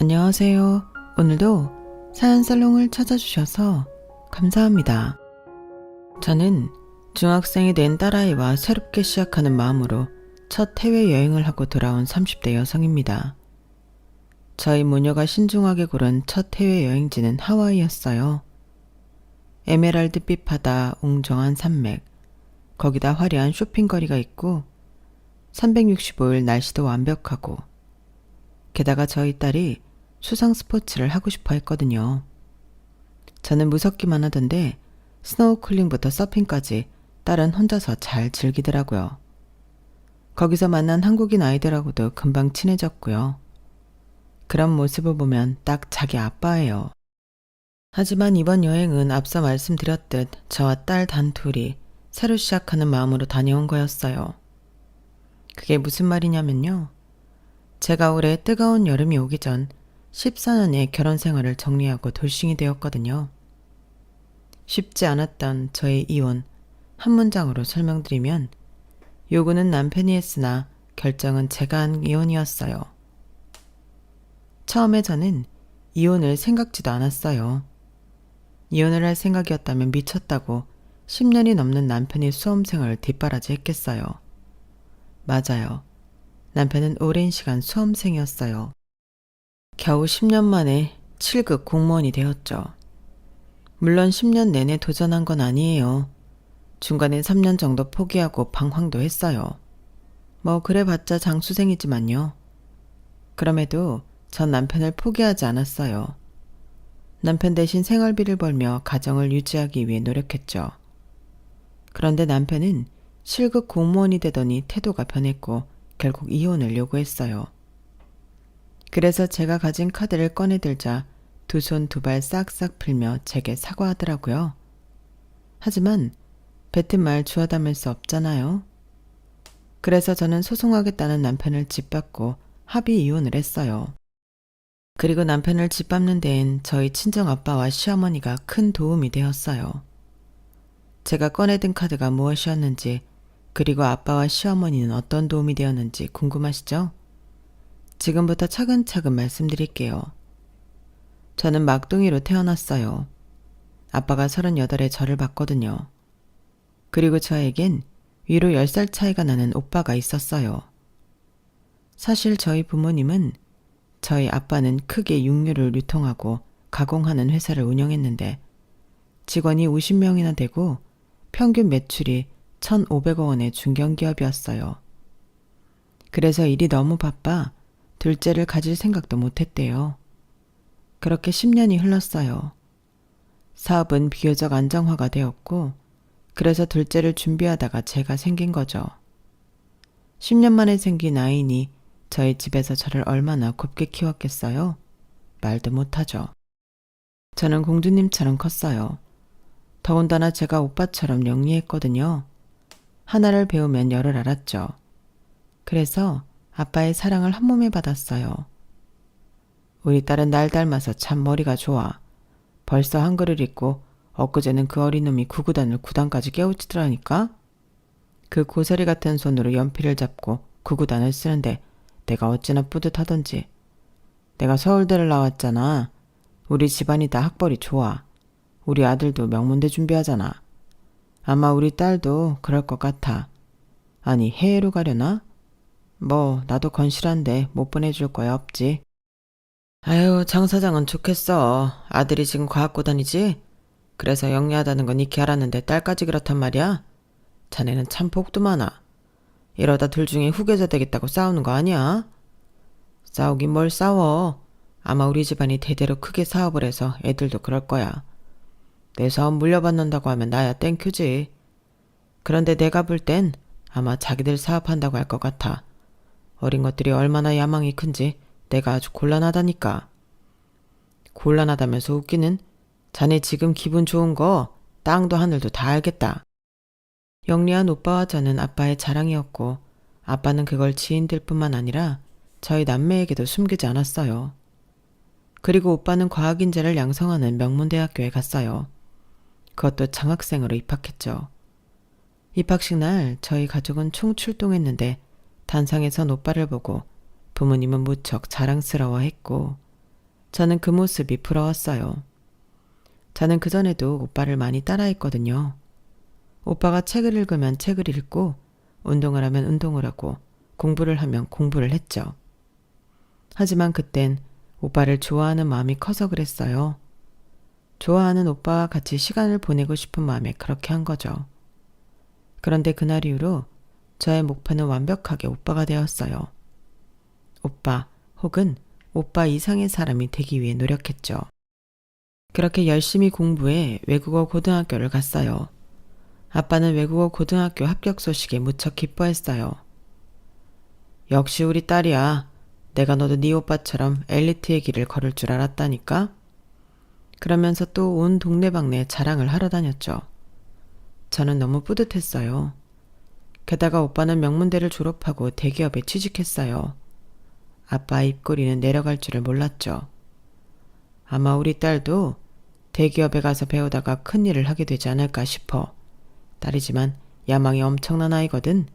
안녕하세요. 오늘도 사연살롱을 찾아주셔서 감사합니다. 저는 중학생이 된 딸아이와 새롭게 시작하는 마음으로 첫 해외여행을 하고 돌아온 30대 여성입니다. 저희 모녀가 신중하게 고른 첫 해외여행지는 하와이였어요. 에메랄드빛 바다, 웅장한 산맥, 거기다 화려한 쇼핑거리가 있고 365일 날씨도 완벽하고 게다가 저희 딸이 수상 스포츠를 하고 싶어 했거든요. 저는 무섭기만 하던데 스노우쿨링부터 서핑까지 딸은 혼자서 잘 즐기더라고요. 거기서 만난 한국인 아이들하고도 금방 친해졌고요. 그런 모습을 보면 딱 자기 아빠예요. 하지만 이번 여행은 앞서 말씀드렸듯 저와 딸 단둘이 새로 시작하는 마음으로 다녀온 거였어요. 그게 무슨 말이냐면요. 제가 올해 뜨거운 여름이 오기 전 14년의 결혼 생활을 정리하고 돌싱이 되었거든요. 쉽지 않았던 저의 이혼, 한 문장으로 설명드리면 요구는 남편이 했으나 결정은 제가 한 이혼이었어요. 처음에 저는 이혼을 생각지도 않았어요. 이혼을 할 생각이었다면 미쳤다고 10년이 넘는 남편이 수험생활을 뒷바라지 했겠어요. 맞아요. 남편은 오랜 시간 수험생이었어요. 겨우 10년 만에 7급 공무원이 되었죠. 물론 10년 내내 도전한 건 아니에요. 중간에 3년 정도 포기하고 방황도 했어요. 뭐 그래봤자 장수생이지만요. 그럼에도 전 남편을 포기하지 않았어요. 남편 대신 생활비를 벌며 가정을 유지하기 위해 노력했죠. 그런데 남편은 7급 공무원이 되더니 태도가 변했고 결국 이혼을 요구했어요. 그래서 제가 가진 카드를 꺼내들자 두 손 두 발 싹싹 풀며 제게 사과하더라고요. 하지만 뱉은 말 주워 담을 수 없잖아요. 그래서 저는 소송하겠다는 남편을 짓밟고 합의 이혼을 했어요. 그리고 남편을 짓밟는 데엔 저희 친정아빠와 시어머니가 큰 도움이 되었어요. 제가 꺼내든 카드가 무엇이었는지 그리고 아빠와 시어머니는 어떤 도움이 되었는지 궁금하시죠? 지금부터 차근차근 말씀드릴게요. 저는 막둥이로 태어났어요. 아빠가 38에 저를 봤거든요. 그리고 저에겐 위로 10살 차이가 나는 오빠가 있었어요. 사실 저희 부모님은 저희 아빠는 크게 육류를 유통하고 가공하는 회사를 운영했는데 직원이 50명이나 되고 평균 매출이 1,500억 원의 중견기업이었어요. 그래서 일이 너무 바빠 둘째를 가질 생각도 못했대요. 그렇게 10년이 흘렀어요. 사업은 비교적 안정화가 되었고 그래서 둘째를 준비하다가 제가 생긴 거죠. 10년 만에 생긴 아이니 저희 집에서 저를 얼마나 곱게 키웠겠어요? 말도 못하죠. 저는 공주님처럼 컸어요. 더군다나 제가 오빠처럼 영리했거든요. 하나를 배우면 열을 알았죠. 그래서 아빠의 사랑을 한 몸에 받았어요. 우리 딸은 날 닮아서 참 머리가 좋아. 벌써 한글을 읽고 엊그제는 그 어린 놈이 구구단을 9단까지 깨우치더라니까. 그 고사리 같은 손으로 연필을 잡고 구구단을 쓰는데 내가 어찌나 뿌듯하던지. 내가 서울대를 나왔잖아. 우리 집안이 다 학벌이 좋아. 우리 아들도 명문대 준비하잖아. 아마 우리 딸도 그럴 것 같아. 아니 해외로 가려나? 뭐 나도 건실한데 못 보내줄 거야 없지. 아유 장 사장은 좋겠어. 아들이 지금 과학고 다니지? 그래서 영리하다는 건 익히 알았는데 딸까지 그렇단 말이야? 자네는 참 복도 많아. 이러다 둘 중에 후계자 되겠다고 싸우는 거 아니야? 싸우긴 뭘 싸워. 아마 우리 집안이 대대로 크게 사업을 해서 애들도 그럴 거야. 내 사업 물려받는다고 하면 나야 땡큐지. 그런데 내가 볼 땐 아마 자기들 사업한다고 할 것 같아. 어린 것들이 얼마나 야망이 큰지 내가 아주 곤란하다니까. 곤란하다면서 웃기는? 자네 지금 기분 좋은 거 땅도 하늘도 다 알겠다. 영리한 오빠와 저는 아빠의 자랑이었고 아빠는 그걸 지인들 뿐만 아니라 저희 남매에게도 숨기지 않았어요. 그리고 오빠는 과학인재를 양성하는 명문대학교에 갔어요. 그것도 장학생으로 입학했죠. 입학식 날 저희 가족은 총출동했는데 단상에선 오빠를 보고 부모님은 무척 자랑스러워했고 저는 그 모습이 부러웠어요. 저는 그전에도 오빠를 많이 따라했거든요. 오빠가 책을 읽으면 책을 읽고 운동을 하면 운동을 하고 공부를 하면 공부를 했죠. 하지만 그땐 오빠를 좋아하는 마음이 커서 그랬어요. 좋아하는 오빠와 같이 시간을 보내고 싶은 마음에 그렇게 한 거죠. 그런데 그날 이후로 저의 목표는 완벽하게 오빠가 되었어요. 오빠 혹은 오빠 이상의 사람이 되기 위해 노력했죠. 그렇게 열심히 공부해 외국어 고등학교를 갔어요. 아빠는 외국어 고등학교 합격 소식에 무척 기뻐했어요. 역시 우리 딸이야. 내가 너도 네 오빠처럼 엘리트의 길을 걸을 줄 알았다니까? 그러면서 또 온 동네방네 자랑을 하러 다녔죠. 저는 너무 뿌듯했어요. 게다가 오빠는 명문대를 졸업하고 대기업에 취직했어요. 아빠 입꼬리는 내려갈 줄을 몰랐죠. 아마 우리 딸도 대기업에 가서 배우다가 큰일을 하게 되지 않을까 싶어. 딸이지만 야망이 엄청난 아이거든.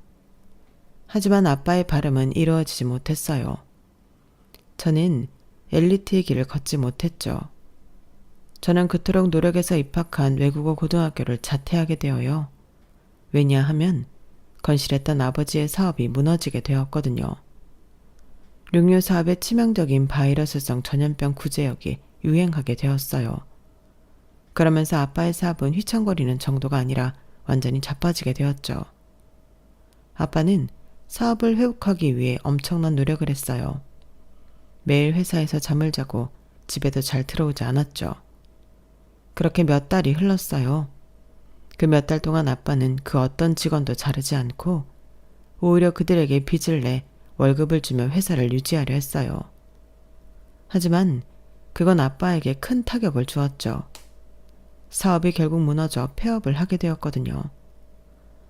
하지만 아빠의 바람은 이루어지지 못했어요. 저는 엘리트의 길을 걷지 못했죠. 저는 그토록 노력해서 입학한 외국어 고등학교를 자퇴하게 되어요. 왜냐하면 건실했던 아버지의 사업이 무너지게 되었거든요. 룡요 사업의 치명적인 바이러스성 전염병 구제역이 유행하게 되었어요. 그러면서 아빠의 사업은 휘청거리는 정도가 아니라 완전히 자빠지게 되었죠. 아빠는 사업을 회복하기 위해 엄청난 노력을 했어요. 매일 회사에서 잠을 자고 집에도 잘 들어오지 않았죠. 그렇게 몇 달이 흘렀어요. 그 몇 달 동안 아빠는 그 어떤 직원도 자르지 않고 오히려 그들에게 빚을 내 월급을 주며 회사를 유지하려 했어요. 하지만 그건 아빠에게 큰 타격을 주었죠. 사업이 결국 무너져 폐업을 하게 되었거든요.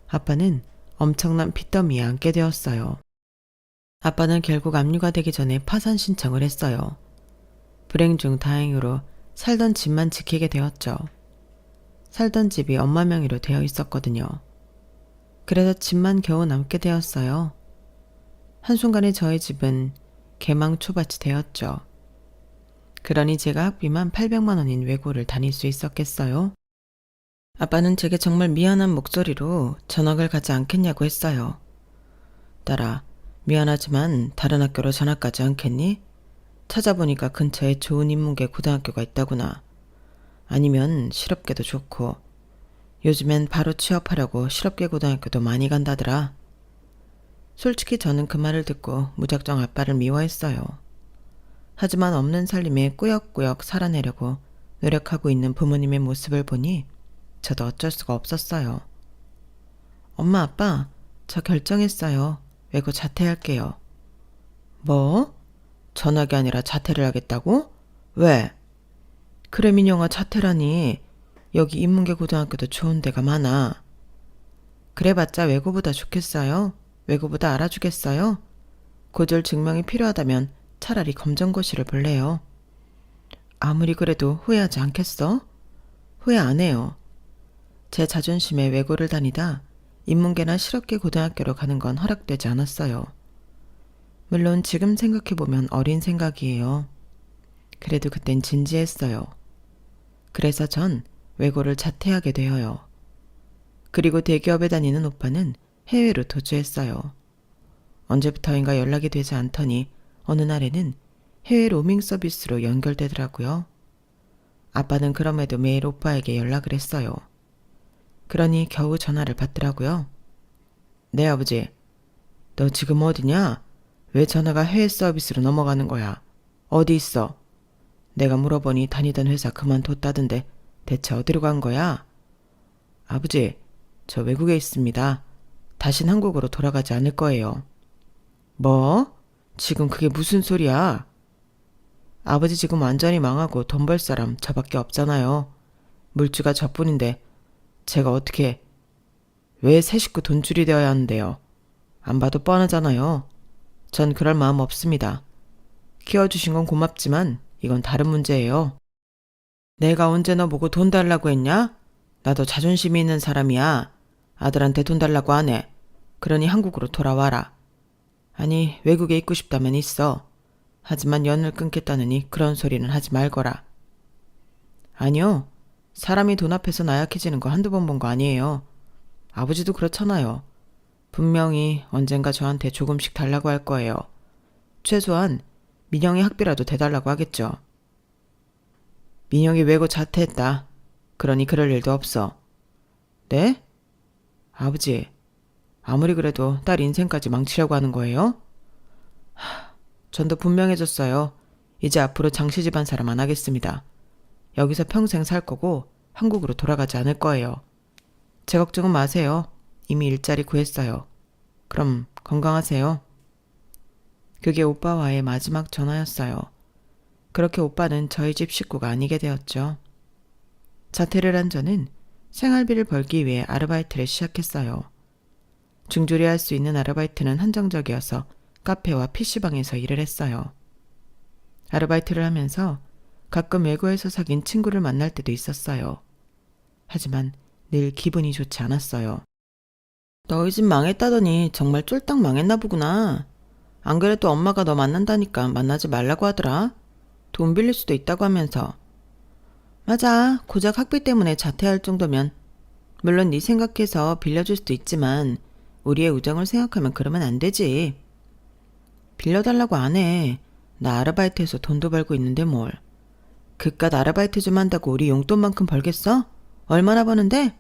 아빠는 엄청난 빚더미에 앉게 되었어요. 아빠는 결국 압류가 되기 전에 파산 신청을 했어요. 불행 중 다행으로 살던 집만 지키게 되었죠. 살던 집이 엄마 명의로 되어 있었거든요. 그래서 집만 겨우 남게 되었어요. 한순간에 저의 집은 개망초밭이 되었죠. 그러니 제가 학비만 800만 원인 외고를 다닐 수 있었겠어요? 아빠는 제게 정말 미안한 목소리로 전학을 가지 않겠냐고 했어요. 딸아, 미안하지만 다른 학교로 전학 가지 않겠니? 찾아보니까 근처에 좋은 인문계 고등학교가 있다구나. 아니면 실업계도 좋고 요즘엔 바로 취업하려고 실업계 고등학교도 많이 간다더라. 솔직히 저는 그 말을 듣고 무작정 아빠를 미워했어요. 하지만 없는 살림에 꾸역꾸역 살아내려고 노력하고 있는 부모님의 모습을 보니 저도 어쩔 수가 없었어요. 엄마, 아빠, 저 결정했어요. 외고 자퇴할게요. 뭐? 전학이 아니라 자퇴를 하겠다고? 왜? 그래 민영아, 자퇴라니. 여기 인문계 고등학교도 좋은 데가 많아. 그래봤자 외고보다 좋겠어요? 외고보다 알아주겠어요? 고졸 증명이 필요하다면 차라리 검정고시를 볼래요. 아무리 그래도 후회하지 않겠어? 후회 안 해요. 제 자존심에 외고를 다니다 인문계나 실업계 고등학교로 가는 건 허락되지 않았어요. 물론 지금 생각해보면 어린 생각이에요. 그래도 그땐 진지했어요. 그래서 전 외고를 자퇴하게 되어요. 그리고 대기업에 다니는 오빠는 해외로 도주했어요. 언제부터인가 연락이 되지 않더니 어느 날에는 해외 로밍 서비스로 연결되더라고요. 아빠는 그럼에도 매일 오빠에게 연락을 했어요. 그러니 겨우 전화를 받더라고요. 네, 아버지. 너 지금 어디냐? 왜 전화가 해외 서비스로 넘어가는 거야? 어디 있어? 내가 물어보니 다니던 회사 그만뒀다던데 대체 어디로 간 거야? 아버지, 저 외국에 있습니다. 다신 한국으로 돌아가지 않을 거예요. 뭐? 지금 그게 무슨 소리야? 아버지 지금 완전히 망하고 돈 벌 사람 저밖에 없잖아요. 물주가 저뿐인데 제가 어떻게 왜 새 식구 돈줄이 되어야 하는데요? 안 봐도 뻔하잖아요. 전 그럴 마음 없습니다. 키워주신 건 고맙지만 이건 다른 문제예요. 내가 언제 너 보고 돈 달라고 했냐? 나도 자존심이 있는 사람이야. 아들한테 돈 달라고 안 해. 그러니 한국으로 돌아와라. 아니 외국에 있고 싶다면 있어. 하지만 연을 끊겠다느니 그런 소리는 하지 말거라. 아니요. 사람이 돈 앞에서 나약해지는 거 한두 번 본 거 아니에요. 아버지도 그렇잖아요. 분명히 언젠가 저한테 조금씩 달라고 할 거예요. 최소한 민영이 학비라도 대달라고 하겠죠. 민영이 외고 자퇴했다. 그러니 그럴 일도 없어. 네? 아버지, 아무리 그래도 딸 인생까지 망치려고 하는 거예요? 전도 분명해졌어요. 이제 앞으로 장씨 집안 사람 안 하겠습니다. 여기서 평생 살 거고 한국으로 돌아가지 않을 거예요. 제 걱정은 마세요. 이미 일자리 구했어요. 그럼 건강하세요. 그게 오빠와의 마지막 전화였어요. 그렇게 오빠는 저희 집 식구가 아니게 되었죠. 자퇴를 한 저는 생활비를 벌기 위해 아르바이트를 시작했어요. 중졸이 할 수 있는 아르바이트는 한정적이어서 카페와 PC방에서 일을 했어요. 아르바이트를 하면서 가끔 외국에서 사귄 친구를 만날 때도 있었어요. 하지만 늘 기분이 좋지 않았어요. 너희 집 망했다더니 정말 쫄딱 망했나 보구나. 안 그래도 엄마가 너 만난다니까 만나지 말라고 하더라. 돈 빌릴 수도 있다고 하면서. 맞아. 고작 학비 때문에 자퇴할 정도면. 물론 네 생각해서 빌려줄 수도 있지만 우리의 우정을 생각하면 그러면 안 되지. 빌려달라고 안 해. 나 아르바이트해서 돈도 벌고 있는데 뭘. 그깟 아르바이트 좀 한다고 우리 용돈만큼 벌겠어? 얼마나 버는데?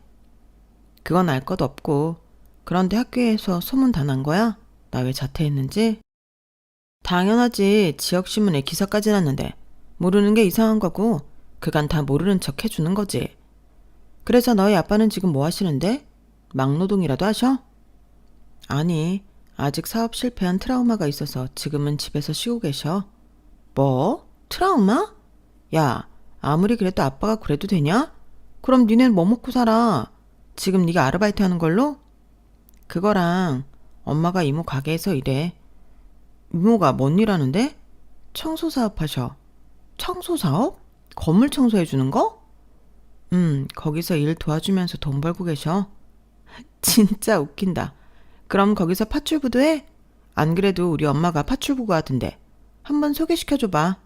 그건 알 것 없고. 그런데 학교에서 소문 다 난 거야? 나 왜 자퇴했는지? 당연하지. 지역신문에 기사까지 났는데 모르는 게 이상한 거고 그간 다 모르는 척 해주는 거지. 그래서 너희 아빠는 지금 뭐 하시는데? 막노동이라도 하셔? 아니, 아직 사업 실패한 트라우마가 있어서 지금은 집에서 쉬고 계셔. 뭐? 트라우마? 야, 아무리 그래도 아빠가 그래도 되냐? 그럼 니넨 뭐 먹고 살아? 지금 네가 아르바이트 하는 걸로? 그거랑 엄마가 이모 가게에서 일해. 이모가 뭔 일 하는데? 청소사업 하셔. 청소사업? 건물 청소해 주는 거? 거기서 일 도와주면서 돈 벌고 계셔. 진짜 웃긴다. 그럼 거기서 파출부도 해? 안 그래도 우리 엄마가 파출부가 하던데. 한번 소개시켜줘봐.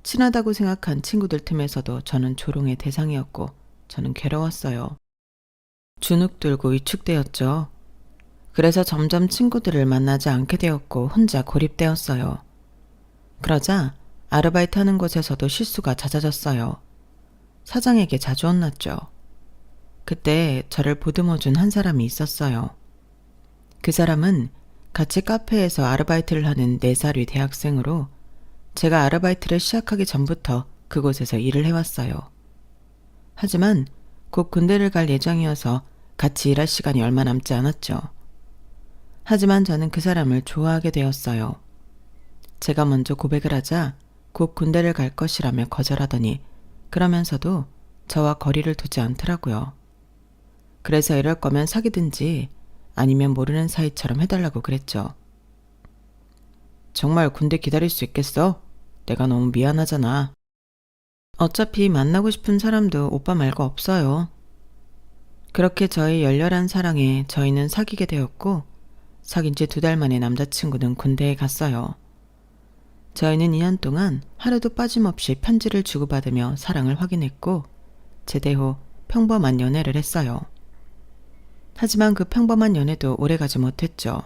친하다고 생각한 친구들 틈에서도 저는 조롱의 대상이었고 저는 괴로웠어요. 주눅 들고 위축되었죠. 그래서 점점 친구들을 만나지 않게 되었고 혼자 고립되었어요. 그러자 아르바이트 하는 곳에서도 실수가 잦아졌어요. 사장에게 자주 혼났죠. 그때 저를 보듬어준 한 사람이 있었어요. 그 사람은 같이 카페에서 아르바이트를 하는 4살 위 대학생으로 제가 아르바이트를 시작하기 전부터 그곳에서 일을 해왔어요. 하지만 곧 군대를 갈 예정이어서 같이 일할 시간이 얼마 남지 않았죠. 하지만 저는 그 사람을 좋아하게 되었어요. 제가 먼저 고백을 하자 곧 군대를 갈 것이라며 거절하더니 그러면서도 저와 거리를 두지 않더라고요. 그래서 이럴 거면 사귀든지 아니면 모르는 사이처럼 해달라고 그랬죠. 정말 군대 기다릴 수 있겠어? 내가 너무 미안하잖아. 어차피 만나고 싶은 사람도 오빠 말고 없어요. 그렇게 저의 열렬한 사랑에 저희는 사귀게 되었고 사귄 지 2달 만에 남자친구는 군대에 갔어요. 저희는 2년 동안 하루도 빠짐없이 편지를 주고받으며 사랑을 확인했고 제대 후 평범한 연애를 했어요. 하지만 그 평범한 연애도 오래가지 못했죠.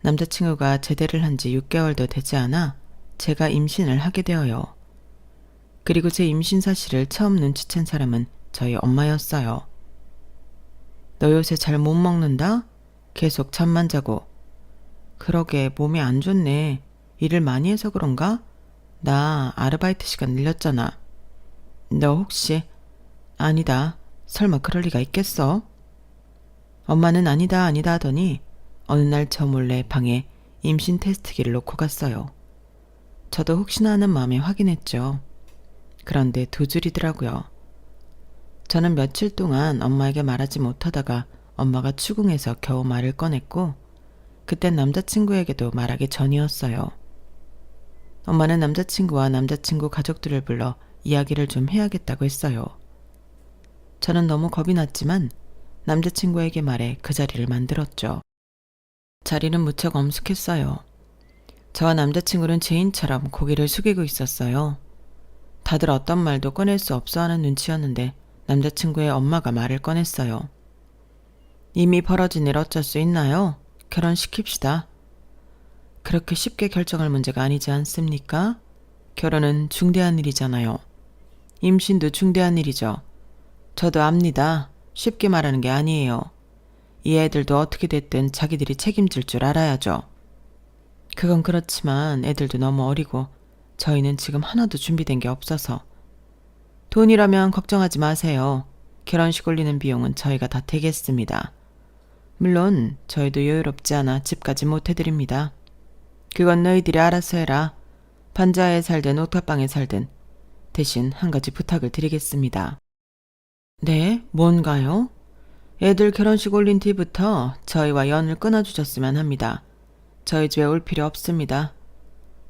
남자친구가 제대를 한 지 6개월도 되지 않아 제가 임신을 하게 되어요. 그리고 제 임신 사실을 처음 눈치챈 사람은 저희 엄마였어요. 너 요새 잘 못 먹는다? 계속 잠만 자고. 그러게 몸이 안 좋네. 일을 많이 해서 그런가? 나 아르바이트 시간 늘렸잖아. 너 혹시? 아니다. 설마 그럴 리가 있겠어? 엄마는 아니다 하더니 어느 날 저 몰래 방에 임신 테스트기를 놓고 갔어요. 저도 혹시나 하는 마음에 확인했죠. 그런데 2줄이더라고요. 저는 며칠 동안 엄마에게 말하지 못하다가 엄마가 추궁해서 겨우 말을 꺼냈고 그땐 남자친구에게도 말하기 전이었어요. 엄마는 남자친구와 남자친구 가족들을 불러 이야기를 좀 해야겠다고 했어요. 저는 너무 겁이 났지만 남자친구에게 말해 그 자리를 만들었죠. 자리는 무척 엄숙했어요. 저와 남자친구는 죄인처럼 고개를 숙이고 있었어요. 다들 어떤 말도 꺼낼 수 없어 하는 눈치였는데 남자친구의 엄마가 말을 꺼냈어요. 이미 벌어진 일 어쩔 수 있나요? 결혼시킵시다. 그렇게 쉽게 결정할 문제가 아니지 않습니까? 결혼은 중대한 일이잖아요. 임신도 중대한 일이죠. 저도 압니다. 쉽게 말하는 게 아니에요. 이 애들도 어떻게 됐든 자기들이 책임질 줄 알아야죠. 그건 그렇지만 애들도 너무 어리고 저희는 지금 하나도 준비된 게 없어서. 돈이라면 걱정하지 마세요. 결혼식 올리는 비용은 저희가 다 대겠습니다. 물론 저희도 여유롭지 않아 집까지 못 해드립니다. 그건 너희들이 알아서 해라. 반지하에 살든 옥탑방에 살든. 대신 한 가지 부탁을 드리겠습니다. 네, 뭔가요? 애들 결혼식 올린 뒤부터 저희와 연을 끊어주셨으면 합니다. 저희 집에 올 필요 없습니다.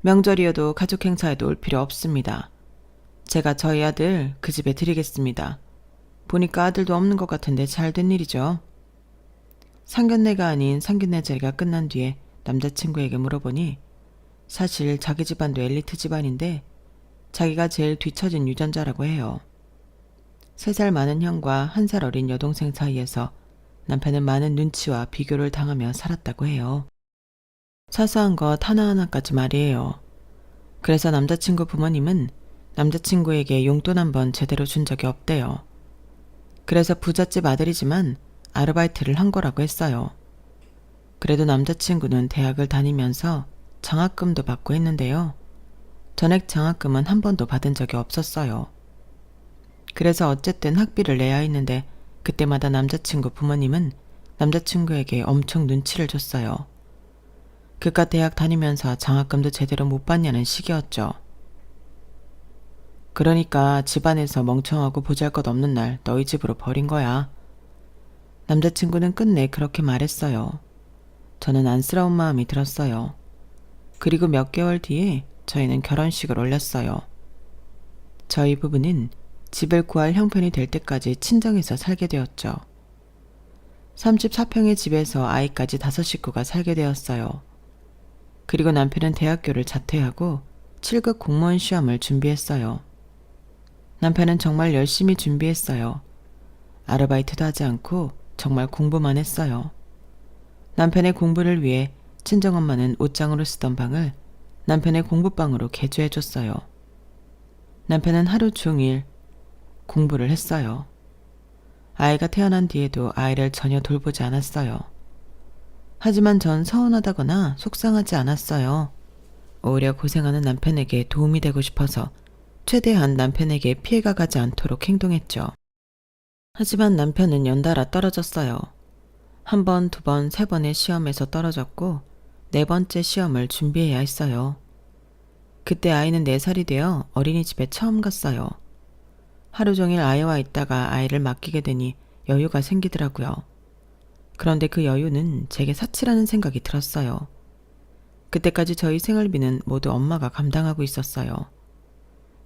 명절이어도 가족 행사에도 올 필요 없습니다. 제가 저희 아들 그 집에 드리겠습니다. 보니까 아들도 없는 것 같은데 잘 된 일이죠. 상견례가 아닌 상견례 자리가 끝난 뒤에 남자친구에게 물어보니 사실 자기 집안도 엘리트 집안인데 자기가 제일 뒤처진 유전자라고 해요. 3살 많은 형과 1살 어린 여동생 사이에서 남편은 많은 눈치와 비교를 당하며 살았다고 해요. 사소한 것 하나하나까지 말이에요. 그래서 남자친구 부모님은 남자친구에게 용돈 한 번 제대로 준 적이 없대요. 그래서 부잣집 아들이지만 아르바이트를 한 거라고 했어요. 그래도 남자친구는 대학을 다니면서 장학금도 받고 했는데요. 전액 장학금은 한 번도 받은 적이 없었어요. 그래서 어쨌든 학비를 내야 했는데 그때마다 남자친구 부모님은 남자친구에게 엄청 눈치를 줬어요. 그깟 대학 다니면서 장학금도 제대로 못 받냐는 식이었죠. 그러니까 집안에서 멍청하고 보잘것없는 날 너희 집으로 버린 거야. 남자친구는 끝내 그렇게 말했어요. 저는 안쓰러운 마음이 들었어요. 그리고 몇 개월 뒤에 저희는 결혼식을 올렸어요. 저희 부부는 집을 구할 형편이 될 때까지 친정에서 살게 되었죠. 34평의 집에서 아이까지 5식구가 살게 되었어요. 그리고 남편은 대학교를 자퇴하고 7급 공무원 시험을 준비했어요. 남편은 정말 열심히 준비했어요. 아르바이트도 하지 않고 정말 공부만 했어요. 남편의 공부를 위해 친정엄마는 옷장으로 쓰던 방을 남편의 공부방으로 개조해줬어요. 남편은 하루 종일 공부를 했어요. 아이가 태어난 뒤에도 아이를 전혀 돌보지 않았어요. 하지만 전 서운하다거나 속상하지 않았어요. 오히려 고생하는 남편에게 도움이 되고 싶어서 최대한 남편에게 피해가 가지 않도록 행동했죠. 하지만 남편은 연달아 떨어졌어요. 1번, 2번, 3번의 시험에서 떨어졌고 4번째 시험을 준비해야 했어요. 그때 아이는 4살이 되어 어린이집에 처음 갔어요. 하루 종일 아이와 있다가 아이를 맡기게 되니 여유가 생기더라고요. 그런데 그 여유는 제게 사치라는 생각이 들었어요. 그때까지 저희 생활비는 모두 엄마가 감당하고 있었어요.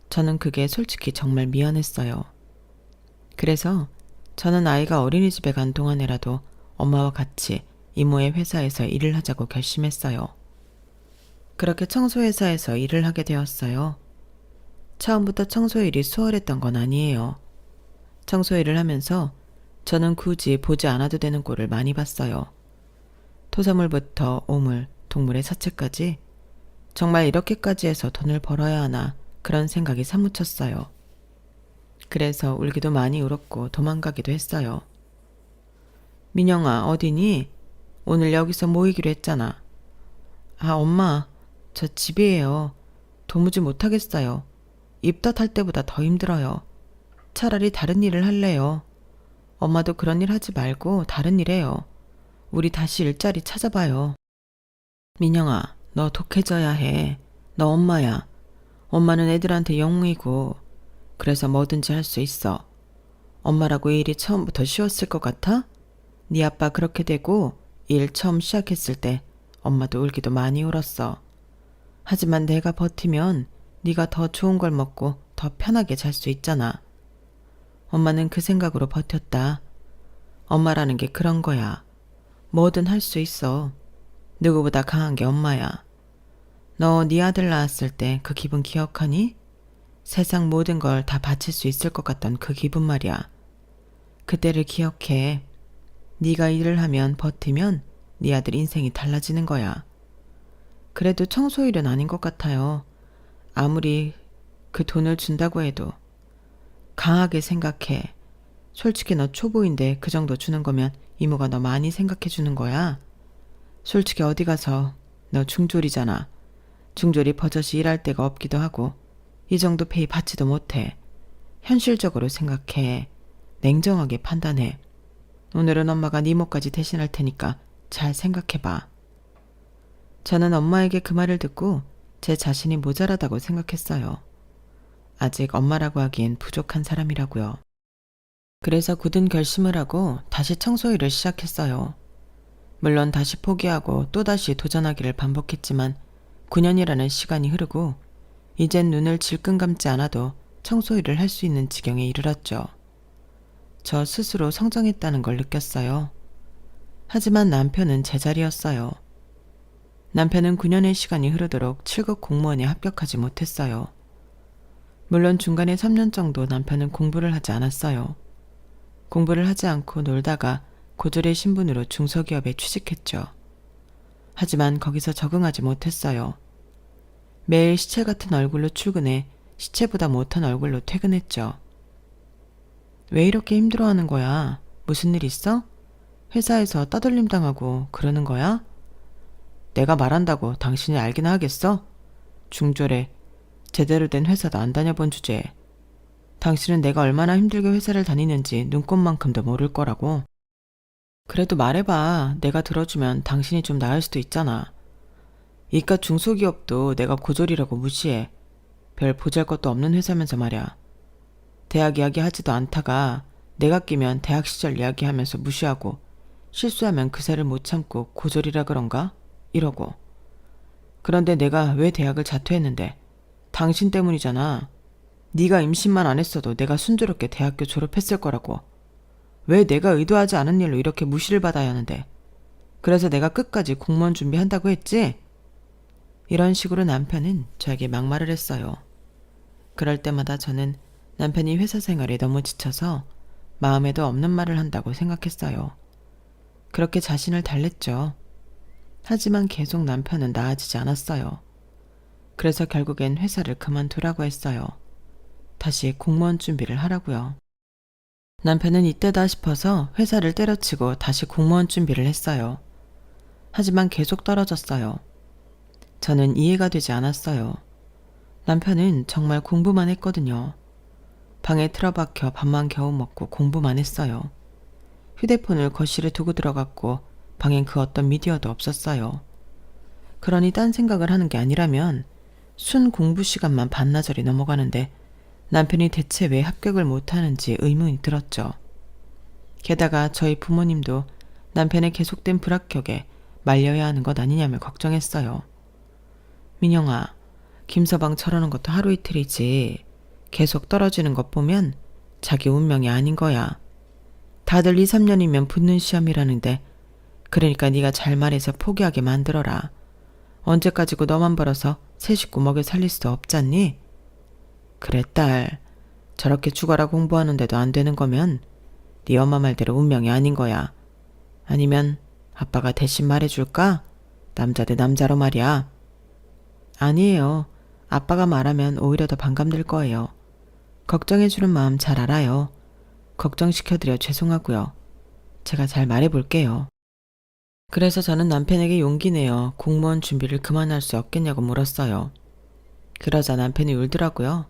저는 그게 솔직히 정말 미안했어요. 그래서 저는 아이가 어린이집에 간 동안에라도 엄마와 같이 이모의 회사에서 일을 하자고 결심했어요. 그렇게 청소회사에서 일을 하게 되었어요. 처음부터 청소일이 수월했던 건 아니에요. 청소일을 하면서 저는 굳이 보지 않아도 되는 꼴을 많이 봤어요. 토사물부터 오물, 동물의 사체까지 정말 이렇게까지 해서 돈을 벌어야 하나 그런 생각이 사무쳤어요. 그래서 울기도 많이 울었고 도망가기도 했어요. 민영아, 어디니? 오늘 여기서 모이기로 했잖아. 아, 엄마, 저 집이에요. 도무지 못하겠어요. 입덧할 때보다 더 힘들어요. 차라리 다른 일을 할래요. 엄마도 그런 일 하지 말고 다른 일 해요. 우리 다시 일자리 찾아봐요. 민영아, 너 독해져야 해. 너 엄마야. 엄마는 애들한테 영웅이고 그래서 뭐든지 할 수 있어. 엄마라고 일이 처음부터 쉬웠을 것 같아? 네 아빠 그렇게 되고 일 처음 시작했을 때 엄마도 울기도 많이 울었어. 하지만 내가 버티면 네가 더 좋은 걸 먹고 더 편하게 잘 수 있잖아. 엄마는 그 생각으로 버텼다. 엄마라는 게 그런 거야. 뭐든 할 수 있어. 누구보다 강한 게 엄마야. 너 네 아들 낳았을 때 그 기분 기억하니? 세상 모든 걸 다 바칠 수 있을 것 같던 그 기분 말이야. 그때를 기억해. 네가 일을 하면 버티면 네 아들 인생이 달라지는 거야. 그래도 청소일은 아닌 것 같아요. 아무리 그 돈을 준다고 해도. 강하게 생각해. 솔직히 너 초보인데 그 정도 주는 거면 이모가 너 많이 생각해 주는 거야. 솔직히 어디 가서 너 중졸이잖아. 중졸이 버젓이 일할 데가 없기도 하고 이 정도 페이 받지도 못해. 현실적으로 생각해. 냉정하게 판단해. 오늘은 엄마가 네 몫까지 대신할 테니까 잘 생각해봐. 저는 엄마에게 그 말을 듣고 제 자신이 모자라다고 생각했어요. 아직 엄마라고 하기엔 부족한 사람이라고요. 그래서 굳은 결심을 하고 다시 청소일을 시작했어요. 물론 다시 포기하고 또다시 도전하기를 반복했지만 9년이라는 시간이 흐르고 이젠 눈을 질끈 감지 않아도 청소일을 할 수 있는 지경에 이르렀죠. 저 스스로 성장했다는 걸 느꼈어요. 하지만 남편은 제자리였어요. 남편은 9년의 시간이 흐르도록 7급 공무원에 합격하지 못했어요. 물론 중간에 3년 정도 남편은 공부를 하지 않았어요. 공부를 하지 않고 놀다가 고졸의 신분으로 중소기업에 취직했죠. 하지만 거기서 적응하지 못했어요. 매일 시체 같은 얼굴로 출근해 시체보다 못한 얼굴로 퇴근했죠. 왜 이렇게 힘들어하는 거야? 무슨 일 있어? 회사에서 따돌림 당하고 그러는 거야? 내가 말한다고 당신이 알기나 하겠어? 중졸에 제대로 된 회사도 안 다녀본 주제에 당신은 내가 얼마나 힘들게 회사를 다니는지 눈꼽만큼도 모를 거라고. 그래도 말해봐. 내가 들어주면 당신이 좀 나을 수도 있잖아. 이깟 중소기업도 내가 고졸이라고 무시해. 별 보잘것도 없는 회사면서 말이야. 대학 이야기 하지도 않다가 내가 끼면 대학 시절 이야기하면서 무시하고 실수하면 그새를 못 참고 고졸이라 그런가? 이러고. 그런데 내가 왜 대학을 자퇴했는데? 당신 때문이잖아. 네가 임신만 안 했어도 내가 순조롭게 대학교 졸업했을 거라고. 왜 내가 의도하지 않은 일로 이렇게 무시를 받아야 하는데. 그래서 내가 끝까지 공무원 준비한다고 했지? 이런 식으로 남편은 저에게 막말을 했어요. 그럴 때마다 저는 남편이 회사 생활에 너무 지쳐서 마음에도 없는 말을 한다고 생각했어요. 그렇게 자신을 달랬죠. 하지만 계속 남편은 나아지지 않았어요. 그래서 결국엔 회사를 그만두라고 했어요. 다시 공무원 준비를 하라고요. 남편은 이때다 싶어서 회사를 때려치고 다시 공무원 준비를 했어요. 하지만 계속 떨어졌어요. 저는 이해가 되지 않았어요. 남편은 정말 공부만 했거든요. 방에 틀어박혀 밥만 겨우 먹고 공부만 했어요. 휴대폰을 거실에 두고 들어갔고 방엔 그 어떤 미디어도 없었어요. 그러니 딴 생각을 하는 게 아니라면 순 공부 시간만 반나절이 넘어가는데 남편이 대체 왜 합격을 못하는지 의문이 들었죠. 게다가 저희 부모님도 남편의 계속된 불합격에 말려야 하는 것 아니냐며 걱정했어요. 민영아, 김서방 저러는 것도 하루 이틀이지. 계속 떨어지는 것 보면 자기 운명이 아닌 거야. 다들 2, 3년이면 붙는 시험이라는데 그러니까 네가 잘 말해서 포기하게 만들어라. 언제까지고 너만 벌어서 새 식구 먹여 살릴 수도 없잖니? 그래 딸, 저렇게 죽어라 공부하는데도 안 되는 거면 네 엄마 말대로 운명이 아닌 거야. 아니면 아빠가 대신 말해줄까? 남자 대 남자로 말이야. 아니에요. 아빠가 말하면 오히려 더 반감될 거예요. 걱정해주는 마음 잘 알아요. 걱정시켜드려 죄송하고요. 제가 잘 말해볼게요. 그래서 저는 남편에게 용기 내어 공무원 준비를 그만할 수 없겠냐고 물었어요. 그러자 남편이 울더라고요.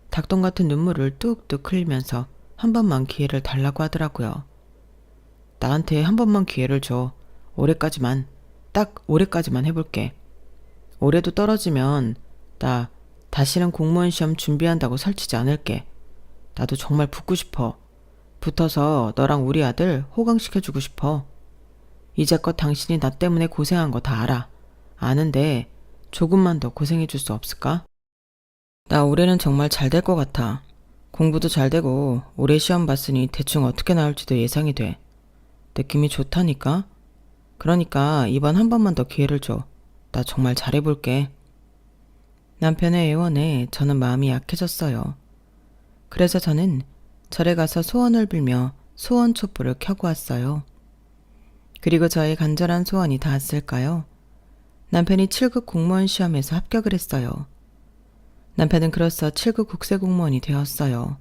닭똥 같은 눈물을 뚝뚝 흘리면서 한 번만 기회를 달라고 하더라고요. 나한테 한 번만 기회를 줘. 올해까지만, 딱 올해까지만 해볼게. 올해도 떨어지면 나 다시는 공무원 시험 준비한다고 설치지 않을게. 나도 정말 붙고 싶어. 붙어서 너랑 우리 아들 호강시켜주고 싶어. 이제껏 당신이 나 때문에 고생한 거 다 알아. 아는데 조금만 더 고생해줄 수 없을까? 나 올해는 정말 잘 될 것 같아. 공부도 잘 되고 올해 시험 봤으니 대충 어떻게 나올지도 예상이 돼. 느낌이 좋다니까? 그러니까 이번 한 번만 더 기회를 줘. 나 정말 잘해볼게. 남편의 애원에 저는 마음이 약해졌어요. 그래서 저는 절에 가서 소원을 빌며 소원 촛불을 켜고 왔어요. 그리고 저의 간절한 소원이 닿았을까요? 남편이 7급 공무원 시험에서 합격을 했어요. 남편은 그로써 7급 국세공무원이 되었어요.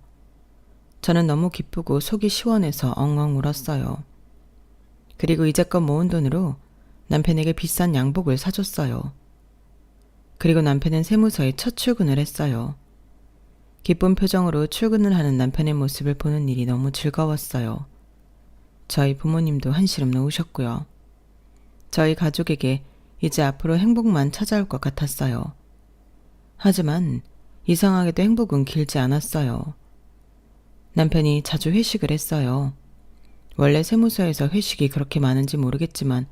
저는 너무 기쁘고 속이 시원해서 엉엉 울었어요. 그리고 이제껏 모은 돈으로 남편에게 비싼 양복을 사줬어요. 그리고 남편은 세무서에 첫 출근을 했어요. 기쁜 표정으로 출근을 하는 남편의 모습을 보는 일이 너무 즐거웠어요. 저희 부모님도 한시름 놓으셨고요. 저희 가족에게 이제 앞으로 행복만 찾아올 것 같았어요. 하지만 이상하게도 행복은 길지 않았어요. 남편이 자주 회식을 했어요. 원래 세무서에서 회식이 그렇게 많은지 모르겠지만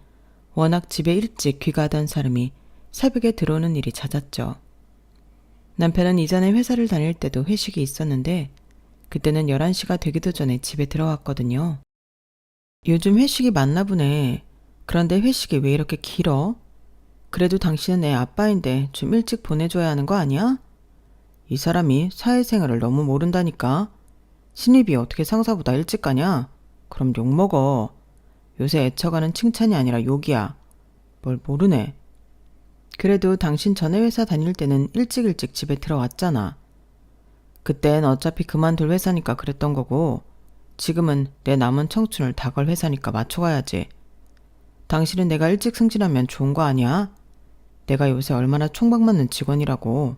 워낙 집에 일찍 귀가하던 사람이 새벽에 들어오는 일이 잦았죠. 남편은 이전에 회사를 다닐 때도 회식이 있었는데 그때는 11시가 되기도 전에 집에 들어왔거든요. 요즘 회식이 많나 보네. 그런데 회식이 왜 이렇게 길어? 그래도 당신은 내 아빠인데 좀 일찍 보내줘야 하는 거 아니야? 이 사람이 사회생활을 너무 모른다니까. 신입이 어떻게 상사보다 일찍 가냐? 그럼 욕먹어. 요새 애처가는 칭찬이 아니라 욕이야. 뭘 모르네. 그래도 당신 전에 회사 다닐 때는 일찍 집에 들어왔잖아. 그땐 어차피 그만둘 회사니까 그랬던 거고 지금은 내 남은 청춘을 다 걸 회사니까 맞춰가야지. 당신은 내가 일찍 승진하면 좋은 거 아니야? 내가 요새 얼마나 촉망받는 직원이라고.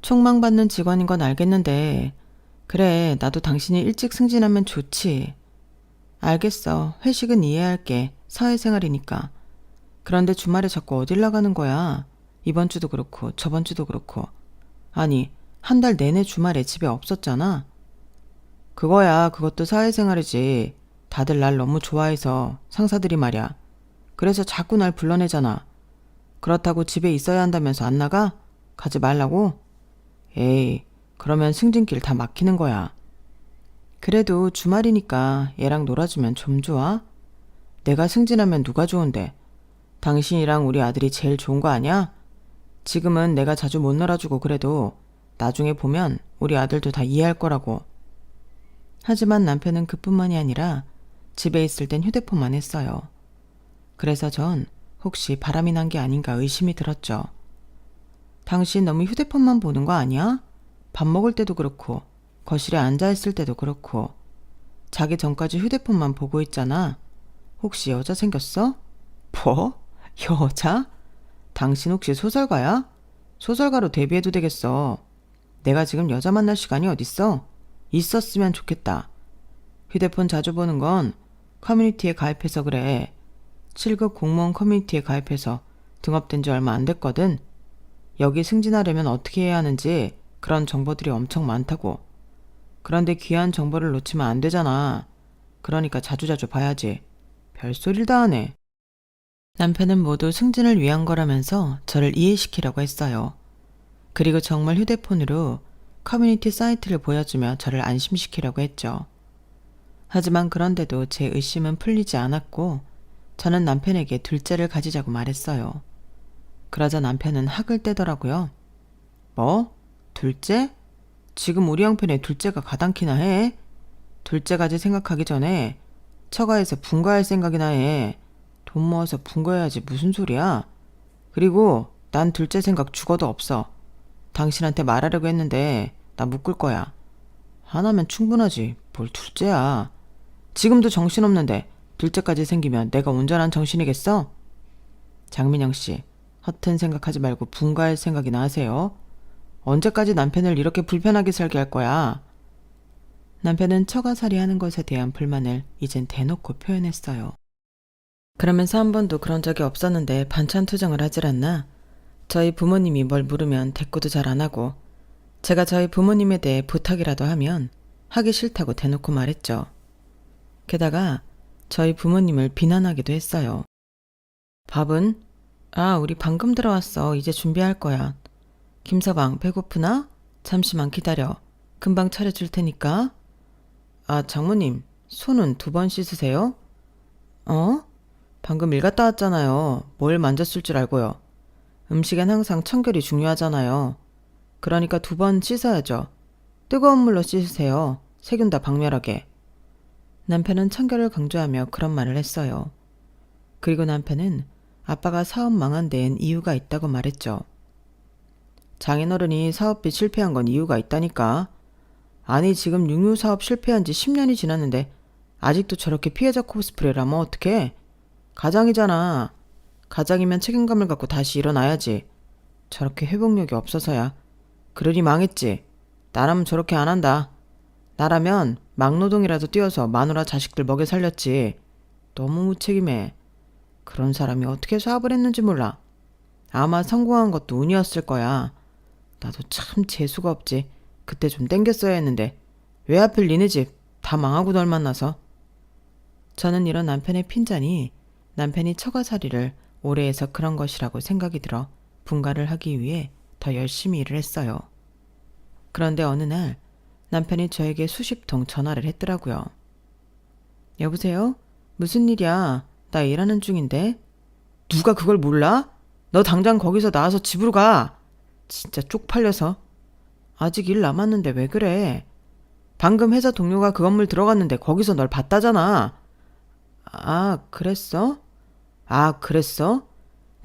촉망받는 직원인 건 알겠는데 그래 나도 당신이 일찍 승진하면 좋지. 알겠어. 회식은 이해할게. 사회생활이니까. 그런데 주말에 자꾸 어딜 나가는 거야? 이번 주도 그렇고 저번 주도 그렇고. 아니, 한 달 내내 주말에 집에 없었잖아. 그거야, 그것도 사회생활이지. 다들 날 너무 좋아해서 상사들이 말이야. 그래서 자꾸 날 불러내잖아. 그렇다고 집에 있어야 한다면서 안 나가? 가지 말라고? 에이, 그러면 승진길 다 막히는 거야. 그래도 주말이니까 얘랑 놀아주면 좀 좋아? 내가 승진하면 누가 좋은데? 당신이랑 우리 아들이 제일 좋은 거 아니야? 지금은 내가 자주 못 놀아주고 그래도 나중에 보면 우리 아들도 다 이해할 거라고. 하지만 남편은 그뿐만이 아니라 집에 있을 땐 휴대폰만 했어요. 그래서 전 혹시 바람이 난 게 아닌가 의심이 들었죠. 당신 너무 휴대폰만 보는 거 아니야? 밥 먹을 때도 그렇고 거실에 앉아있을 때도 그렇고 자기 전까지 휴대폰만 보고 있잖아. 혹시 여자 생겼어? 뭐? 여자? 당신 혹시 소설가야? 소설가로 데뷔해도 되겠어. 내가 지금 여자 만날 시간이 어딨어? 있었으면 좋겠다. 휴대폰 자주 보는 건 커뮤니티에 가입해서 그래. 7급 공무원 커뮤니티에 가입해서 등업된 지 얼마 안 됐거든. 여기 승진하려면 어떻게 해야 하는지 그런 정보들이 엄청 많다고. 그런데 귀한 정보를 놓치면 안 되잖아. 그러니까 자주자주 봐야지. 별소리를 다 하네. 남편은 모두 승진을 위한 거라면서 저를 이해시키려고 했어요. 그리고 정말 휴대폰으로 커뮤니티 사이트를 보여주며 저를 안심시키려고 했죠. 하지만 그런데도 제 의심은 풀리지 않았고 저는 남편에게 둘째를 가지자고 말했어요. 그러자 남편은 학을 떼더라고요. 뭐? 둘째? 지금 우리 형편에 둘째가 가당키나 해? 둘째 가지 생각하기 전에 처가에서 분가할 생각이나 해. 돈 모아서 분가해야지 무슨 소리야. 그리고 난 둘째 생각 죽어도 없어. 당신한테 말하려고 했는데 나 묶을 거야. 하나면 충분하지. 뭘 둘째야. 지금도 정신없는데 둘째까지 생기면 내가 온전한 정신이겠어? 장민영 씨, 허튼 생각하지 말고 분가할 생각이나 하세요. 언제까지 남편을 이렇게 불편하게 살게 할 거야? 남편은 처가살이 하는 것에 대한 불만을 이젠 대놓고 표현했어요. 그러면서 한 번도 그런 적이 없었는데 반찬 투정을 하질 않나? 저희 부모님이 뭘 물으면 대꾸도 잘 안 하고 제가 저희 부모님에 대해 부탁이라도 하면 하기 싫다고 대놓고 말했죠. 게다가 저희 부모님을 비난하기도 했어요. 밥은? 아, 우리 방금 들어왔어. 이제 준비할 거야. 김서방, 배고프나? 잠시만 기다려. 금방 차려줄 테니까. 아, 장모님, 손은 2번 씻으세요? 어? 방금 일 갔다 왔잖아요. 뭘 만졌을 줄 알고요. 음식엔 항상 청결이 중요하잖아요. 그러니까 2번 씻어야죠. 뜨거운 물로 씻으세요. 세균 다 박멸하게. 남편은 청결을 강조하며 그런 말을 했어요. 그리고 남편은 아빠가 사업 망한 데엔 이유가 있다고 말했죠. 장인어른이 사업비 실패한 건 이유가 있다니까. 아니 지금 육류 사업 실패한 지 10년이 지났는데 아직도 저렇게 피해자 코스프레를 하면 어떡해? 가장이잖아. 가장이면 책임감을 갖고 다시 일어나야지. 저렇게 회복력이 없어서야. 그러니 망했지. 나라면 저렇게 안 한다. 나라면 막노동이라도 뛰어서 마누라 자식들 먹여 살렸지. 너무 무책임해. 그런 사람이 어떻게 사업을 했는지 몰라. 아마 성공한 것도 운이었을 거야. 나도 참 재수가 없지. 그때 좀 땡겼어야 했는데 왜 하필 니네 집 다 망하고 널 만나서. 저는 이런 남편의 핀잔이 남편이 처가살이를 오래 해서 그런 것이라고 생각이 들어 분가를 하기 위해 더 열심히 일을 했어요. 그런데 어느 날 남편이 저에게 수십 통 전화를 했더라고요. 여보세요? 무슨 일이야? 나 일하는 중인데. 누가 그걸 몰라? 너 당장 거기서 나와서 집으로 가. 진짜 쪽팔려서. 아직 일 남았는데 왜 그래? 방금 회사 동료가 그 건물 들어갔는데 거기서 널 봤다잖아. 아, 그랬어? 아, 그랬어?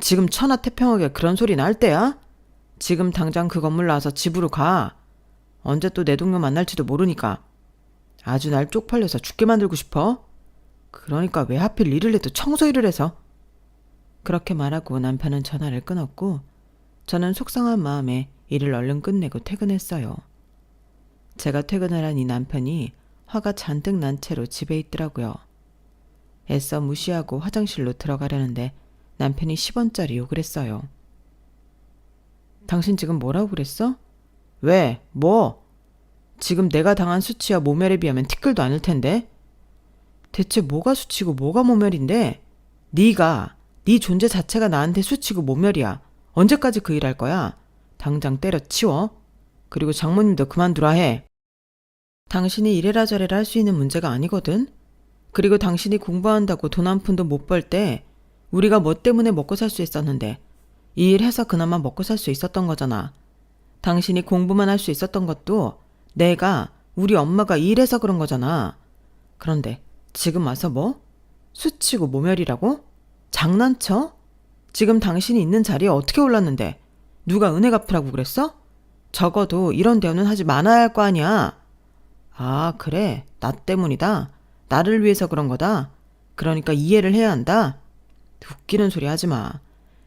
지금 천하태평하게 그런 소리 날 때야? 지금 당장 그 건물 나와서 집으로 가. 언제 또 내 동료 만날지도 모르니까. 아주 날 쪽팔려서 죽게 만들고 싶어? 그러니까 왜 하필 일을 해도 청소일을 해서. 그렇게 말하고 남편은 전화를 끊었고 저는 속상한 마음에 일을 얼른 끝내고 퇴근했어요. 제가 퇴근을 한 이 남편이 화가 잔뜩 난 채로 집에 있더라고요. 애써 무시하고 화장실로 들어가려는데 남편이 10원짜리 욕을 했어요. 당신 지금 뭐라고 그랬어? 왜? 뭐? 지금 내가 당한 수치와 모멸에 비하면 티끌도 아닐 텐데? 대체 뭐가 수치고 뭐가 모멸인데? 네 존재 자체가 나한테 수치고 모멸이야. 언제까지 그 일 할 거야? 당장 때려치워. 그리고 장모님도 그만두라 해. 당신이 이래라 저래라 할 수 있는 문제가 아니거든. 그리고 당신이 공부한다고 돈 한 푼도 못 벌 때 우리가 뭐 때문에 먹고 살 수 있었는데 이 일 해서 그나마 먹고 살 수 있었던 거잖아. 당신이 공부만 할 수 있었던 것도 우리 엄마가 이 일해서 그런 거잖아. 그런데 지금 와서 뭐? 수치고 모멸이라고? 장난쳐? 지금 당신이 있는 자리에 어떻게 올랐는데 누가 은혜 갚으라고 그랬어? 적어도 이런 대우는 하지 말아야 할 거 아니야. 아, 그래. 나 때문이다. 나를 위해서 그런 거다. 그러니까 이해를 해야 한다. 웃기는 소리 하지 마.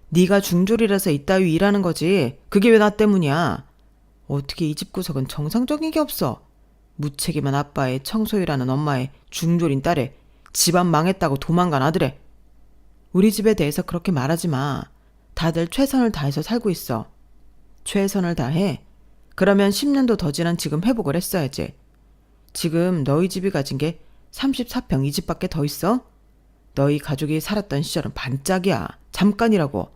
네가 중졸이라서 이따위 일하는 거지. 그게 왜 나 때문이야. 어떻게 이 집 구석은 정상적인 게 없어. 무책임한 아빠의 청소일하는 엄마의 중졸인 딸에 집안 망했다고 도망간 아들에. 우리 집에 대해서 그렇게 말하지 마. 다들 최선을 다해서 살고 있어. 최선을 다해? 그러면 10년도 더 지난 지금 회복을 했어야지. 지금 너희 집이 가진 게 34평 이 집밖에 더 있어? 너희 가족이 살았던 시절은 반짝이야. 잠깐이라고.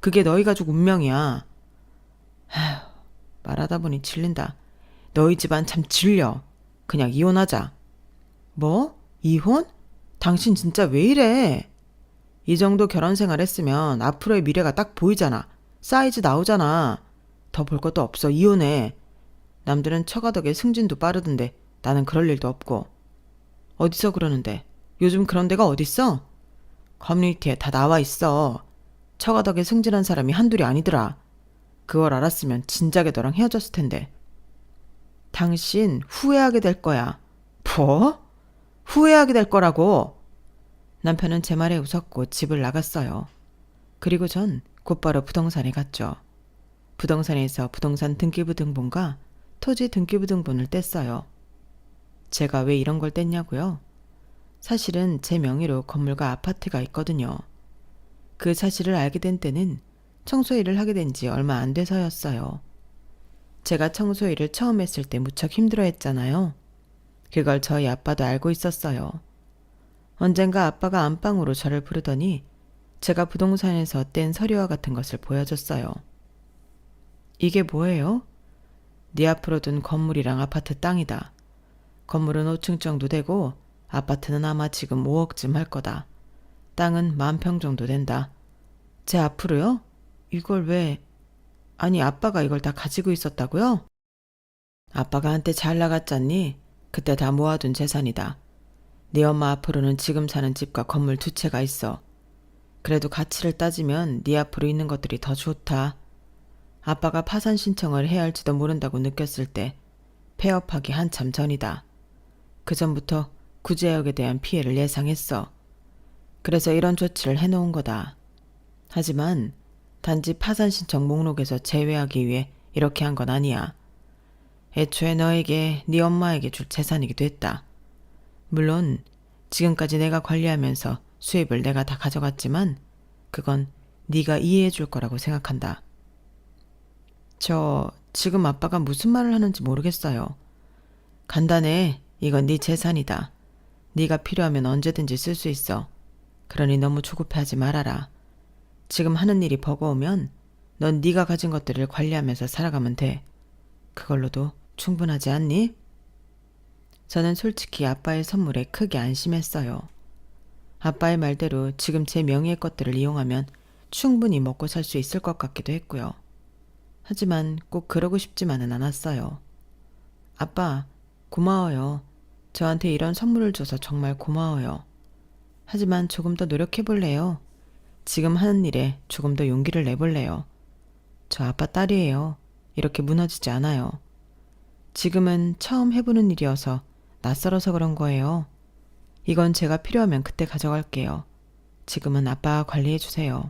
그게 너희 가족 운명이야. 아휴, 말하다 보니 질린다. 너희 집안 참 질려. 그냥 이혼하자. 뭐? 이혼? 당신 진짜 왜 이래? 이 정도 결혼 생활 했으면 앞으로의 미래가 딱 보이잖아. 사이즈 나오잖아. 더 볼 것도 없어. 이혼해. 남들은 처가 덕에 승진도 빠르던데 나는 그럴 일도 없고. 어디서 그러는데? 요즘 그런 데가 어딨어? 커뮤니티에 다 나와 있어. 처가 덕에 승진한 사람이 한둘이 아니더라. 그걸 알았으면 진작에 너랑 헤어졌을 텐데. 당신 후회하게 될 거야. 뭐? 후회하게 될 거라고. 남편은 제 말에 웃었고 집을 나갔어요. 그리고 전 곧바로 부동산에 갔죠. 부동산에서 부동산 등기부등본과 토지 등기부등본을 뗐어요. 제가 왜 이런 걸 뗐냐고요? 사실은 제 명의로 건물과 아파트가 있거든요. 그 사실을 알게 된 때는 청소일을 하게 된 지 얼마 안 돼서였어요. 제가 청소일을 처음 했을 때 무척 힘들어 했잖아요. 그걸 저희 아빠도 알고 있었어요. 언젠가 아빠가 안방으로 저를 부르더니 제가 부동산에서 뗀 서류와 같은 것을 보여줬어요. 이게 뭐예요? 네 앞으로 둔 건물이랑 아파트 땅이다. 건물은 5층 정도 되고 아파트는 아마 지금 5억쯤 할 거다. 땅은 10,000평 정도 된다. 제 앞으로요? 이걸 왜? 아니, 아빠가 이걸 다 가지고 있었다고요? 아빠가 한때 잘 나갔잖니? 그때 다 모아둔 재산이다. 네 엄마 앞으로는 지금 사는 집과 건물 2채가 있어. 그래도 가치를 따지면 네 앞으로 있는 것들이 더 좋다. 아빠가 파산 신청을 해야 할지도 모른다고 느꼈을 때 폐업하기 한참 전이다. 그 전부터 구제역에 대한 피해를 예상했어. 그래서 이런 조치를 해놓은 거다. 하지만 단지 파산 신청 목록에서 제외하기 위해 이렇게 한 건 아니야. 애초에 너에게 네 엄마에게 줄 재산이기도 했다. 물론 지금까지 내가 관리하면서 수입을 내가 다 가져갔지만 그건 네가 이해해 줄 거라고 생각한다. 지금 아빠가 무슨 말을 하는지 모르겠어요. 간단해. 이건 네 재산이다. 네가 필요하면 언제든지 쓸 수 있어. 그러니 너무 조급해하지 말아라. 지금 하는 일이 버거우면 넌 네가 가진 것들을 관리하면서 살아가면 돼. 그걸로도 충분하지 않니? 저는 솔직히 아빠의 선물에 크게 안심했어요. 아빠의 말대로 지금 제 명의의 것들을 이용하면 충분히 먹고 살 수 있을 것 같기도 했고요. 하지만 꼭 그러고 싶지만은 않았어요. 아빠, 고마워요. 저한테 이런 선물을 줘서 정말 고마워요. 하지만 조금 더 노력해볼래요. 지금 하는 일에 조금 더 용기를 내볼래요. 저 아빠 딸이에요. 이렇게 무너지지 않아요. 지금은 처음 해보는 일이어서 낯설어서 그런 거예요. 이건 제가 필요하면 그때 가져갈게요. 지금은 아빠가 관리해주세요.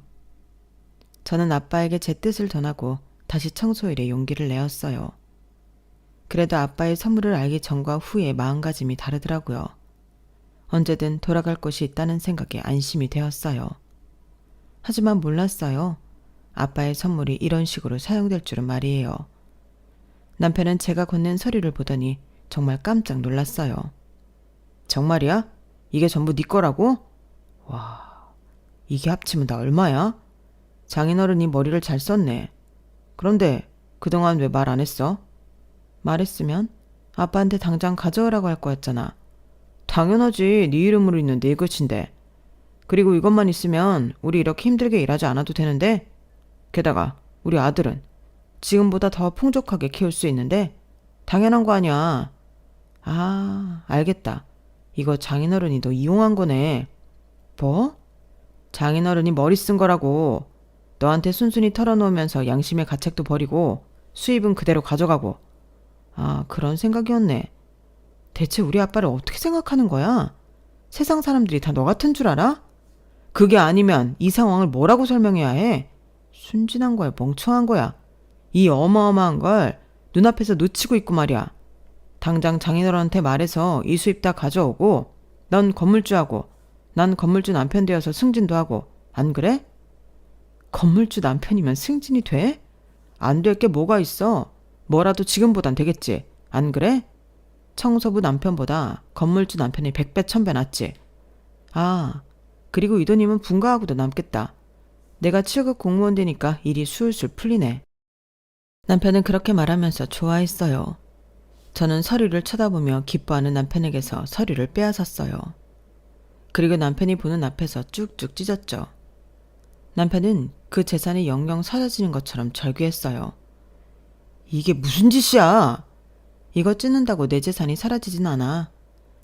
저는 아빠에게 제 뜻을 전하고 다시 청소일에 용기를 내었어요. 그래도 아빠의 선물을 알기 전과 후의 마음가짐이 다르더라고요. 언제든 돌아갈 곳이 있다는 생각에 안심이 되었어요. 하지만 몰랐어요. 아빠의 선물이 이런 식으로 사용될 줄은 말이에요. 남편은 제가 건넨 서류를 보더니 정말 깜짝 놀랐어요. 정말이야? 이게 전부 네 거라고? 와, 이게 합치면 다 얼마야? 장인어른이 머리를 잘 썼네. 그런데 그동안 왜 말 안 했어? 말했으면 아빠한테 당장 가져오라고 할 거였잖아. 당연하지. 네 이름으로 있는 네 것인데. 그리고 이것만 있으면 우리 이렇게 힘들게 일하지 않아도 되는데. 게다가 우리 아들은 지금보다 더 풍족하게 키울 수 있는데 당연한 거 아니야. 아, 알겠다. 이거 장인어른이 너 이용한 거네. 뭐? 장인어른이 머리 쓴 거라고. 너한테 순순히 털어놓으면서 양심의 가책도 버리고 수입은 그대로 가져가고. 아, 그런 생각이었네. 대체 우리 아빠를 어떻게 생각하는 거야? 세상 사람들이 다 너 같은 줄 알아? 그게 아니면 이 상황을 뭐라고 설명해야 해? 순진한 거야, 멍청한 거야. 이 어마어마한 걸 눈앞에서 놓치고 있고 말이야. 당장 장인어른한테 말해서 이 수입 다 가져오고 넌 건물주하고 난 건물주 남편 되어서 승진도 하고. 안 그래? 건물주 남편이면 승진이 돼? 안 될 게 뭐가 있어. 뭐라도 지금보단 되겠지. 안 그래? 청소부 남편보다 건물주 남편이 100배 1000배 낫지. 아, 그리고 이 돈이면 분가하고도 남겠다. 내가 7급 공무원 되니까 일이 술술 풀리네. 남편은 그렇게 말하면서 좋아했어요. 저는 서류를 쳐다보며 기뻐하는 남편에게서 서류를 빼앗았어요. 그리고 남편이 보는 앞에서 쭉쭉 찢었죠. 남편은 그 재산이 영영 사라지는 것처럼 절규했어요. 이게 무슨 짓이야? 이거 찢는다고 내 재산이 사라지진 않아.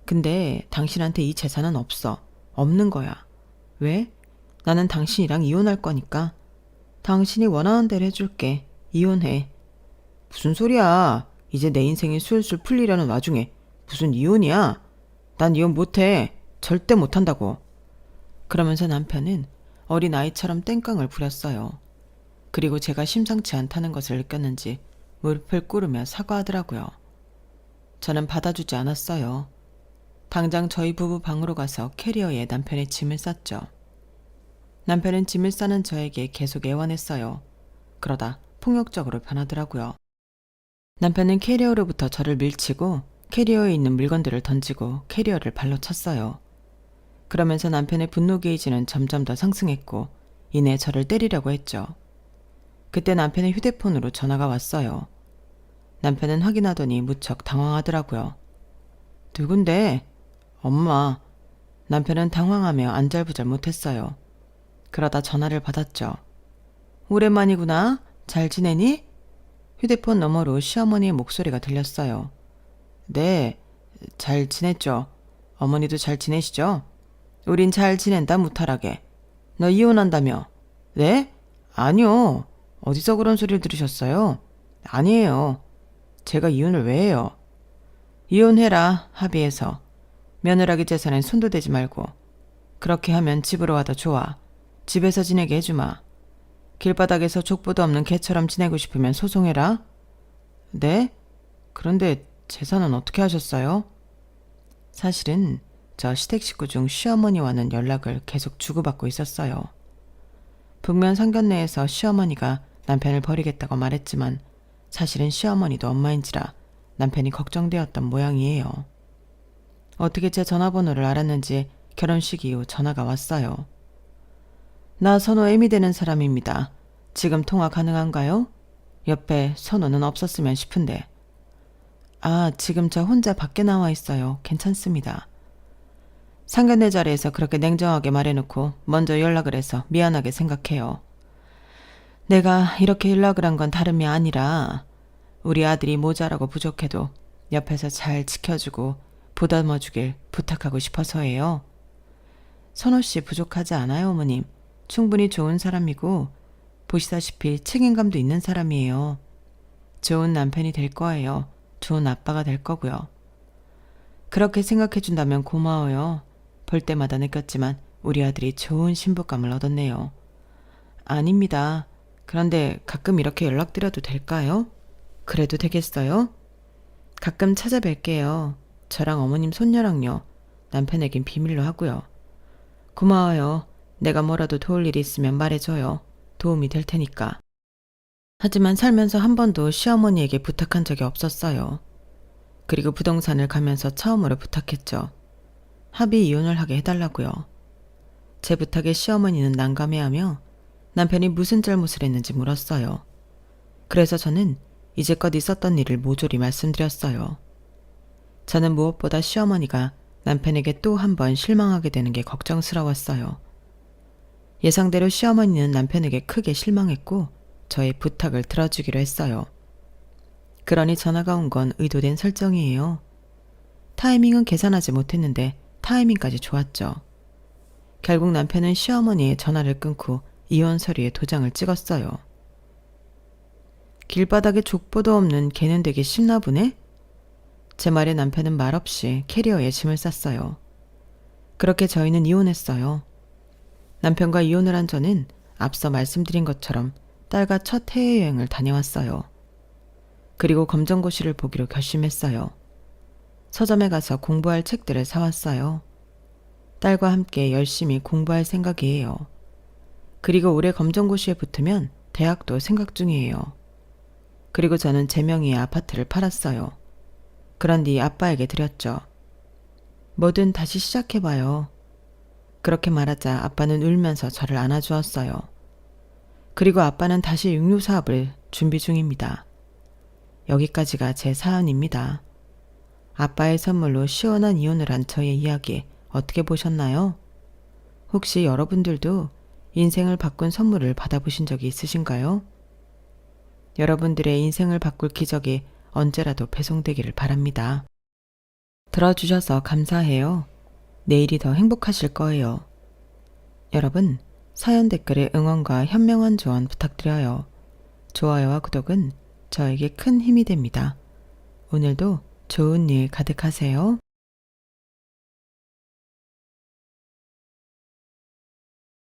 근데 당신한테 이 재산은 없어. 없는 거야. 왜? 나는 당신이랑 이혼할 거니까. 당신이 원하는 대로 해줄게. 이혼해. 무슨 소리야. 이제 내 인생이 술술 풀리려는 와중에 무슨 이혼이야? 난 이혼 못해. 절대 못한다고. 그러면서 남편은 어린아이처럼 땡깡을 부렸어요. 그리고 제가 심상치 않다는 것을 느꼈는지 무릎을 꿇으며 사과하더라고요. 저는 받아주지 않았어요. 당장 저희 부부 방으로 가서 캐리어에 남편의 짐을 쌌죠. 남편은 짐을 싸는 저에게 계속 애원했어요. 그러다 폭력적으로 변하더라고요. 남편은 캐리어로부터 저를 밀치고 캐리어에 있는 물건들을 던지고 캐리어를 발로 찼어요. 그러면서 남편의 분노 게이지는 점점 더 상승했고 이내 저를 때리려고 했죠. 그때 남편의 휴대폰으로 전화가 왔어요. 남편은 확인하더니 무척 당황하더라고요. 누군데? 엄마. 남편은 당황하며 안절부절 못했어요. 그러다 전화를 받았죠. 오랜만이구나. 잘 지내니? 휴대폰 너머로 시어머니의 목소리가 들렸어요. 네, 잘 지냈죠. 어머니도 잘 지내시죠? 우린 잘 지낸다, 무탈하게. 너 이혼한다며? 네? 아니요. 어디서 그런 소리를 들으셨어요? 아니에요. 제가 이혼을 왜 해요? 이혼해라, 합의해서. 며느라기 재산엔 손도 대지 말고. 그렇게 하면 집으로 와도 좋아. 집에서 지내게 해주마. 길바닥에서 족보도 없는 개처럼 지내고 싶으면 소송해라. 네? 그런데 재산은 어떻게 하셨어요? 사실은 저 시댁 식구 중 시어머니와는 연락을 계속 주고받고 있었어요. 북면 상견례에서 시어머니가 남편을 버리겠다고 말했지만 사실은 시어머니도 엄마인지라 남편이 걱정되었던 모양이에요. 어떻게 제 전화번호를 알았는지 결혼식 이후 전화가 왔어요. 나 선호 애미 되는 사람입니다. 지금 통화 가능한가요? 옆에 선호는 없었으면 싶은데. 아, 지금 저 혼자 밖에 나와 있어요. 괜찮습니다. 상견례 자리에서 그렇게 냉정하게 말해놓고 먼저 연락을 해서 미안하게 생각해요. 내가 이렇게 연락을 한 건 다름이 아니라 우리 아들이 모자라고 부족해도 옆에서 잘 지켜주고 보듬어주길 부탁하고 싶어서예요. 선호 씨 부족하지 않아요, 어머님. 충분히 좋은 사람이고 보시다시피 책임감도 있는 사람이에요. 좋은 남편이 될 거예요. 좋은 아빠가 될 거고요. 그렇게 생각해준다면 고마워요. 볼 때마다 느꼈지만 우리 아들이 좋은 신부감을 얻었네요. 아닙니다. 그런데 가끔 이렇게 연락드려도 될까요? 그래도 되겠어요? 가끔 찾아뵐게요. 저랑 어머님 손녀랑요. 남편에겐 비밀로 하고요. 고마워요. 내가 뭐라도 도울 일이 있으면 말해줘요. 도움이 될 테니까. 하지만 살면서 한 번도 시어머니에게 부탁한 적이 없었어요. 그리고 부동산을 가면서 처음으로 부탁했죠. 합의 이혼을 하게 해달라고요. 제 부탁에 시어머니는 난감해하며 남편이 무슨 잘못을 했는지 물었어요. 그래서 저는 이제껏 있었던 일을 모조리 말씀드렸어요. 저는 무엇보다 시어머니가 남편에게 또 한 번 실망하게 되는 게 걱정스러웠어요. 예상대로 시어머니는 남편에게 크게 실망했고 저의 부탁을 들어주기로 했어요. 그러니 전화가 온 건 의도된 설정이에요. 타이밍은 계산하지 못했는데 타이밍까지 좋았죠. 결국 남편은 시어머니의 전화를 끊고 이혼 서류에 도장을 찍었어요. 길바닥에 족보도 없는 개는 되게 쉽나 보네? 제 말에 남편은 말없이 캐리어에 짐을 쌌어요. 그렇게 저희는 이혼했어요. 남편과 이혼을 한 저는 앞서 말씀드린 것처럼 딸과 첫 해외여행을 다녀왔어요. 그리고 검정고시를 보기로 결심했어요. 서점에 가서 공부할 책들을 사왔어요. 딸과 함께 열심히 공부할 생각이에요. 그리고 올해 검정고시에 붙으면 대학도 생각 중이에요. 그리고 저는 제 명의의 아파트를 팔았어요. 그런 뒤 아빠에게 드렸죠. 뭐든 다시 시작해봐요. 그렇게 말하자 아빠는 울면서 저를 안아주었어요. 그리고 아빠는 다시 육류 사업을 준비 중입니다. 여기까지가 제 사연입니다. 아빠의 선물로 시원한 이혼을 한 저의 이야기 어떻게 보셨나요? 혹시 여러분들도 인생을 바꾼 선물을 받아보신 적이 있으신가요? 여러분들의 인생을 바꿀 기적이 언제라도 배송되기를 바랍니다. 들어주셔서 감사해요. 내일이 더 행복하실 거예요. 여러분, 사연 댓글에 응원과 현명한 조언 부탁드려요. 좋아요와 구독은 저에게 큰 힘이 됩니다. 오늘도 좋은 일 가득하세요.